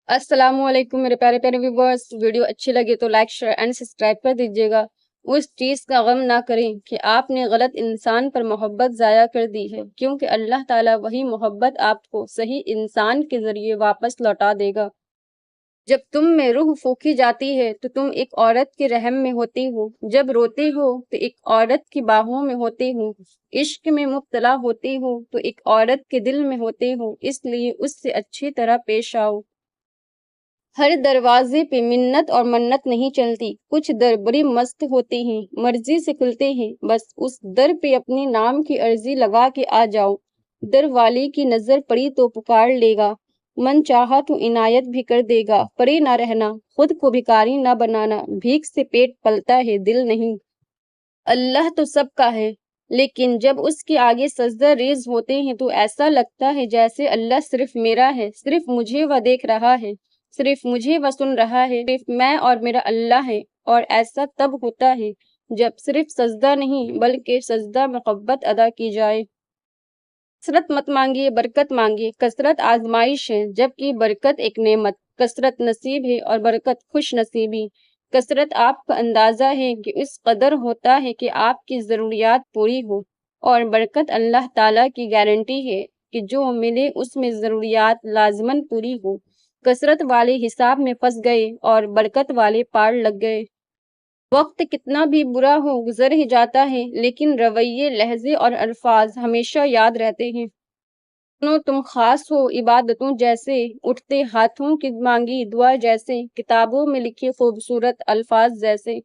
अस्सलाम वालेकुम मेरे प्यारे प्यारे व्यूवर्स। वीडियो अच्छी लगे तो लाइक शेयर एंड सब्सक्राइब कर दीजिएगा। उस चीज़ का गम ना करें कि आपने गलत इंसान पर मोहब्बत ज़ाया कर दी है, क्योंकि अल्लाह ताला वही मोहब्बत आपको सही इंसान के ज़रिए वापस लौटा देगा। जब तुम में रूह फूंकी जाती है तो तुम एक औरत के रहम में होती हो, जब रोती हो तो एक औरत की बाहों में होती हो, इश्क में मुब्तला होती हो तो एक औरत के दिल में होते हो, इसलिए उससे अच्छी तरह पेश आओ। हर दरवाजे पे मिन्नत और मन्नत नहीं चलती, कुछ दर बड़ी मस्त होते हैं, मर्जी से खुलते हैं, बस उस दर पे अपने नाम की अर्जी लगा के आ जाओ। दर वाले की नजर पड़ी तो पुकार लेगा, मन चाहा तो इनायत भी कर देगा। परे ना रहना, खुद को भिखारी ना बनाना, भीख से पेट पलता है दिल नहीं। अल्लाह तो सबका है, लेकिन जब उसके आगे सजदा रेज होते हैं तो ऐसा लगता है जैसे अल्लाह सिर्फ मेरा है, सिर्फ मुझे वह देख रहा है, सिर्फ मुझे वह सुन रहा है, सिर्फ मैं और मेरा अल्लाह है। और ऐसा तब होता है जब सिर्फ सजदा नहीं बल्कि सजदा मोहब्बत अदा की जाए। कसरत मत मांगिए, बरकत मांगिए। कसरत आजमाइश है, जबकि बरकत एक नेमत। कसरत नसीब है और बरकत खुश नसीबी। कसरत आपका अंदाजा है कि इस कदर होता है कि आपकी ज़रूरियात पूरी हो, और बरकत अल्लाह ताला की गारंटी है कि जो मिले उसमें ज़रूरियात लाजमन पूरी हो। कसरत वाले हिसाब में फंस गए और बरकत वाले पार लग गए। वक्त कितना भी बुरा हो गुजर ही जाता है, लेकिन रवैये, लहजे और अल्फाज हमेशा याद रहते हैं। सुनो तुम खास हो इबादतों जैसे, उठते हाथों की मांगी दुआ जैसे, किताबों में लिखे खूबसूरत अल्फाज जैसे।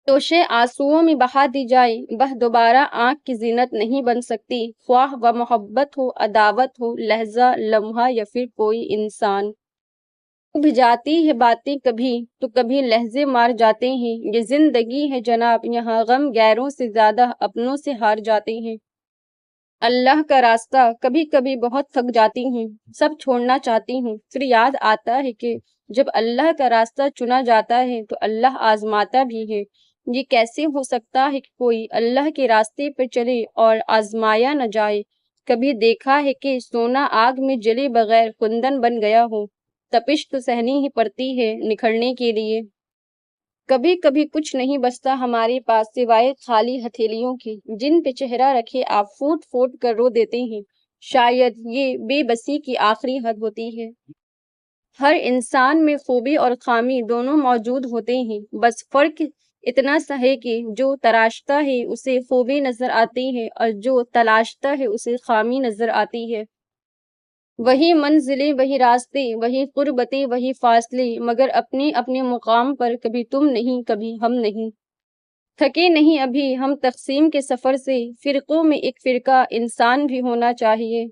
तोशे आंसुओं में बहा दी जाए, वह दोबारा आंख की जीनत नहीं बन सकती, ख्वाह व मोहब्बत हो, अदावत हो, लहजा, लम्हा या फिर कोई इंसान। उब जाती है बातें कभी तो कभी लहजे मार जाते हैं, ये जिंदगी है जनाब, यहाँ गम गैरों से ज्यादा अपनों से हार जाते हैं। अल्लाह का रास्ता कभी कभी बहुत थक जाती हूँ, सब छोड़ना चाहती हूँ, फिर याद आता है कि जब अल्लाह का रास्ता चुना जाता है तो अल्लाह आजमाता भी है। ये कैसे हो सकता है कि कोई अल्लाह के रास्ते पर चले और आजमाया न जाए। कभी देखा है कि सोना आग में जले बगैर कुंदन बन गया हो। तपिश तो सहनी ही पड़ती है निखरने के लिए। कभी कभी कुछ नहीं बचता हमारे पास सिवाय खाली हथेलियों के, जिन पे चेहरा रखे आप फूट फूट कर रो देते हैं। शायद ये बेबसी की आखिरी हद होती है। हर इंसान में खूबी और खामी दोनों मौजूद होते हैं, बस फर्क इतना सा है कि जो तराशता है उसे खूबी नजर आती है और जो तलाशता है उसे खामी नजर आती है। वही मंजिलें, वही रास्ते, वही कुर्बतें, वही फासले, मगर अपने अपने मुकाम पर कभी तुम नहीं, कभी हम नहीं। थके नहीं अभी हम तक़सीम के सफ़र से, फ़िरक़ों में एक फ़िरका इंसान भी होना चाहिए।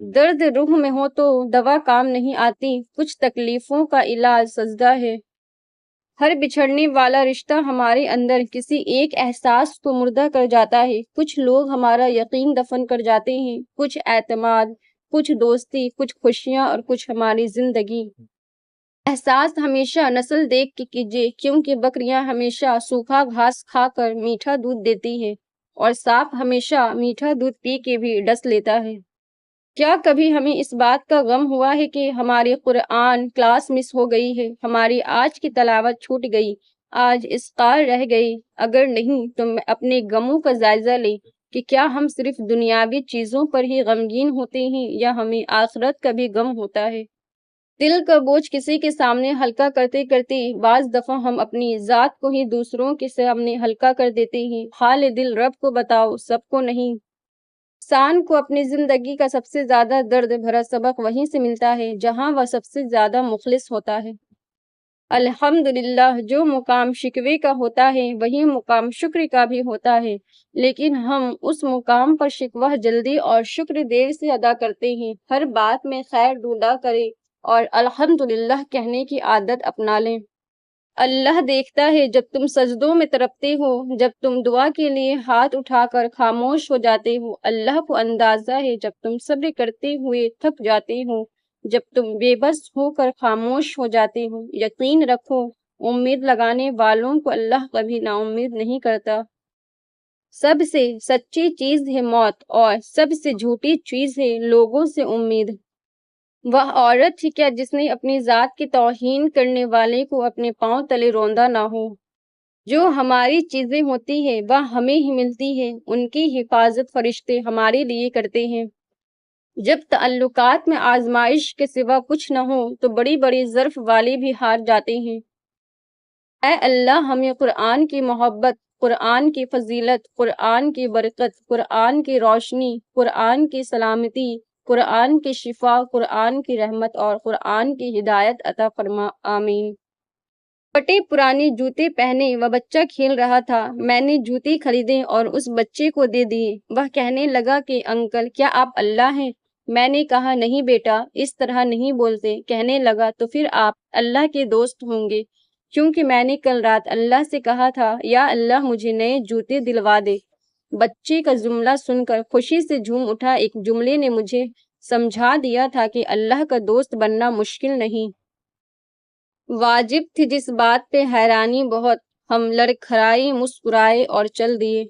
दर्द रूह में हो तो दवा काम नहीं आती, कुछ तकलीफ़ों का इलाज सजदा है। हर बिछड़ने वाला रिश्ता हमारे अंदर किसी एक एहसास को मुर्दा कर जाता है। कुछ लोग हमारा यकीन दफन कर जाते हैं, कुछ एतमाद, कुछ दोस्ती, कुछ खुशियाँ और कुछ हमारी जिंदगी। एहसास हमेशा नस्ल देख के कीजिए, क्योंकि बकरियां हमेशा सूखा घास खाकर मीठा दूध देती है और सांप हमेशा मीठा दूध पी के भी डस लेता है। क्या कभी हमें इस बात का गम हुआ है कि हमारी कुरान क्लास मिस हो गई है, हमारी आज की तलावत छूट गई, आज इस्कार रह गई? अगर नहीं तो अपने गमों का जायजा लें कि क्या हम सिर्फ दुनियावी चीज़ों पर ही गमगीन होते हैं या हमें आखिरत का भी गम होता है। दिल का बोझ किसी के सामने हल्का करते करते बाज दफ़ा हम अपनी ज़ात को ही दूसरों के सामने हल्का कर देते हैं। हाल दिल रब को बताओ, सबको नहीं। इंसान को अपनी ज़िंदगी का सबसे ज़्यादा दर्द भरा सबक वहीं से मिलता है जहाँ वह सबसे ज़्यादा मुखलिस होता है। अल्हम्दुलिल्लाह, जो मुकाम शिकवे का होता है वही मुकाम शुक्र का भी होता है, लेकिन हम उस मुकाम पर शिकवा जल्दी और शुक्र देर से अदा करते हैं। हर बात में खैर ढूंढा करें और अल्हम्दुलिल्लाह कहने की आदत अपना लें। अल्लाह देखता है जब तुम सजदों में तड़पते हो, जब तुम दुआ के लिए हाथ उठाकर खामोश हो जाते हो। अल्लाह को अंदाजा है जब तुम सब्र करते हुए थक जाते हो, जब तुम बेबस होकर खामोश हो जाते हो। यकीन रखो, उम्मीद लगाने वालों को अल्लाह कभी नाउम्मीद नहीं करता। सबसे सच्ची चीज है मौत और सबसे झूठी चीज है लोगों से उम्मीद। وہ عورت تھی کیا جس نے اپنی ذات کی توہین کرنے والے کو اپنے پاؤں تلے روندا نہ ہو؟ جو ہماری چیزیں ہوتی ہیں وہ ہمیں ہی ملتی ہیں، ان کی حفاظت فرشتے ہمارے لیے کرتے ہیں۔ جب تعلقات میں آزمائش کے سوا کچھ نہ ہو تو بڑی بڑی ظرف والے بھی ہار جاتے ہیں۔ اے اللہ ہمیں قرآن کی محبت، قرآن کی فضیلت، قرآن کی برکت، قرآن کی روشنی، قرآن کی سلامتی، قرآن کی شفا، قرآن کی رحمت اور قرآن کی ہدایت عطا فرما، آمین۔ پھٹے پرانے جوتے پہنے وہ بچہ کھیل رہا تھا۔ میں نے جوتے خریدے اور اس بچے کو دے دیے۔ وہ کہنے لگا کہ انکل کیا آپ اللہ ہیں؟ میں نے کہا نہیں بیٹا، اس طرح نہیں بولتے۔ کہنے لگا تو پھر آپ اللہ کے دوست ہوں گے، کیونکہ میں نے کل رات اللہ سے کہا تھا یا اللہ مجھے نئے جوتے دلوا دے۔ بچے کا جملہ سن کر خوشی سے جھوم اٹھا۔ ایک جملے نے مجھے سمجھا دیا تھا کہ اللہ کا دوست بننا مشکل نہیں، واجب تھی۔ جس بات پہ حیرانی بہت، ہم لڑکھڑائے، مسکرائے اور چل دیے۔